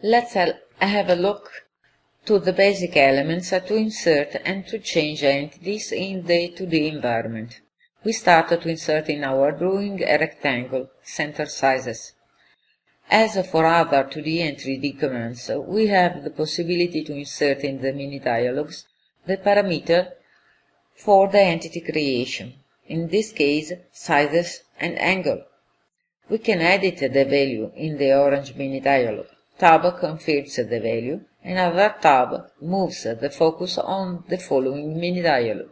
Let's have a look to the basic elements to insert and to change entities in the 2D environment. We start to insert in our drawing a rectangle, center sizes. As for other 2D and 3D commands, we have the possibility to insert in the mini dialogues the parameter for the entity creation, in this case sizes and angle. We can edit the value in the orange mini dialog. Tab confirms the value, and other tab moves the focus on the following mini dialog.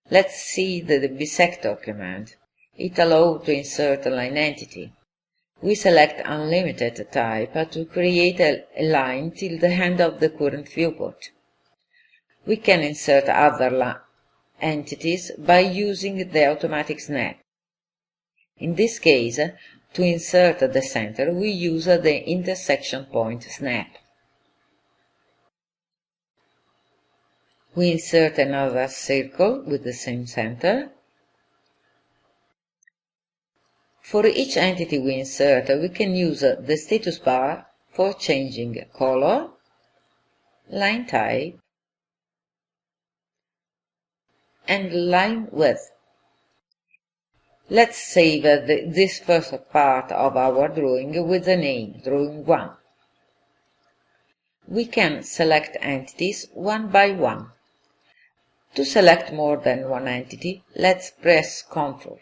Let's see the bisector command. It allows to insert a line entity. We select unlimited type to create a line till the end of the current viewport. We can insert other entities by using the automatic snap. In this case, to insert the center, we use the intersection point snap. We insert another circle with the same center. For each entity we insert, we can use the status bar for changing color, line type, and line width. Let's save this first part of our drawing with the name Drawing 1. We can select entities one by one. To select more than one entity, let's press Ctrl.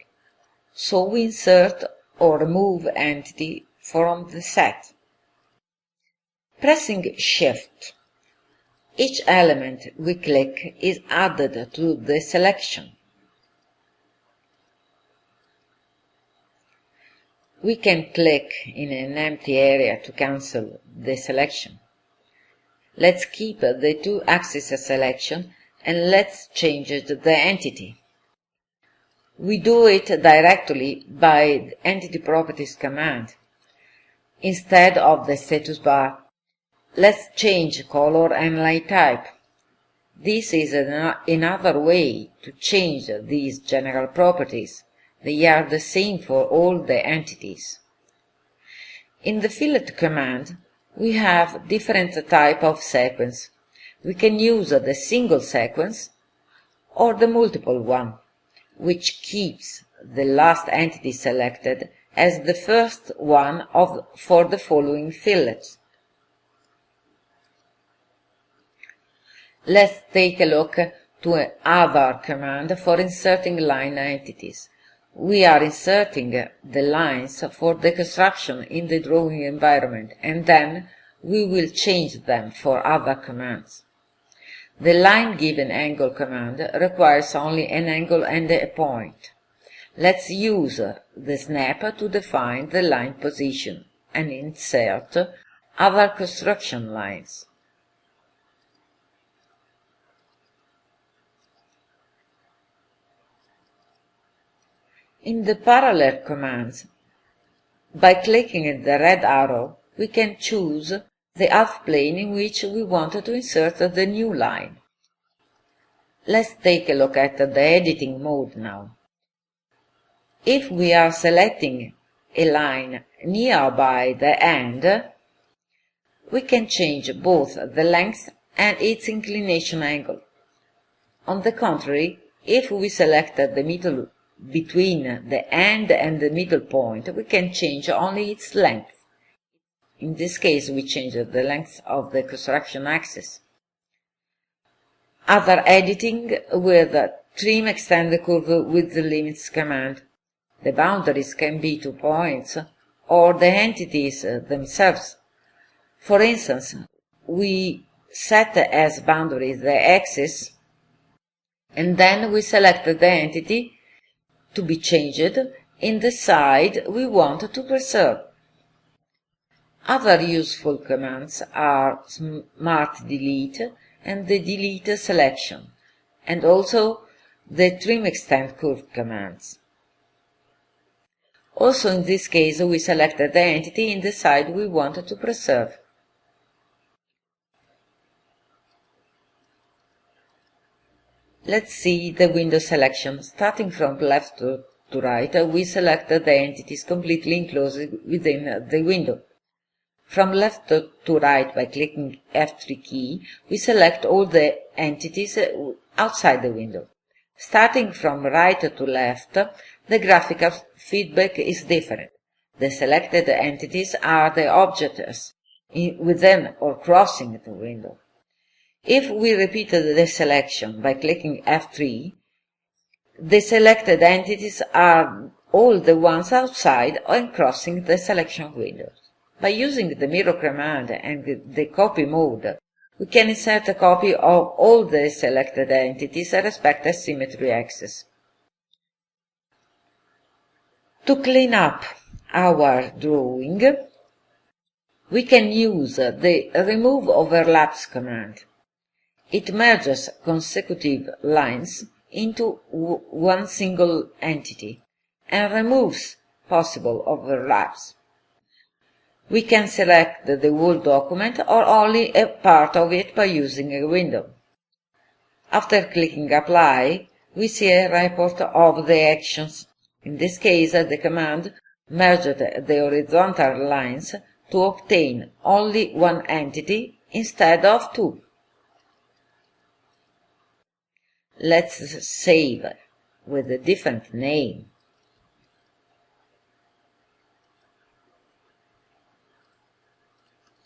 So we insert or remove entity from the set. Pressing Shift, each element we click is added to the selection. We can click in an empty area to cancel the selection. Let's keep the two-axis selection and let's change the entity. We do it directly by the Entity Properties command. Instead of the status bar, let's change color and line type. This is another way to change these general properties. They are the same for all the entities. In the fillet command, we have different type of sequence. We can use the single sequence or the multiple one, which keeps the last entity selected as the first one for the following fillets. Let's take a look to another command for inserting line entities. We are inserting the lines for the construction in the drawing environment, and then we will change them for other commands. The line given angle command requires only an angle and a point. Let's use the snap to define the line position and insert other construction lines. In the parallel commands, by clicking the red arrow, we can choose the half plane in which we want to insert the new line. Let's take a look at the editing mode now. If we are selecting a line nearby the end, we can change both the length and its inclination angle. On the contrary, if we select the middle between the end and the middle point, we can change only its length. In this case, we change the length of the construction axis. Other editing with Trim Extend the Curve with the Limits command. The boundaries can be 2 points or the entities themselves. For instance, we set as boundaries the axis, and then we select the entity to be changed in the side we want to preserve. Other useful commands are Smart Delete and the Delete Selection, and also the Trim Extend Curve commands. Also in this case we select the entity in the side we want to preserve. Let's see the window selection. Starting from left to right, we select the entities completely enclosed within the window. From left to right by clicking F3 key, we select all the entities outside the window. Starting from right to left, the graphical feedback is different. The selected entities are the objects within or crossing the window. If we repeat the selection by clicking F3, the selected entities are all the ones outside and crossing the selection window. By using the mirror command and the copy mode, we can insert a copy of all the selected entities and respect the symmetry axis. To clean up our drawing, we can use the Remove Overlaps command. It merges consecutive lines into one single entity and removes possible overlaps. We can select the whole document or only a part of it by using a window. After clicking Apply, we see a report of the actions. In this case, the command merged the horizontal lines to obtain only one entity instead of two. Let's save with a different name.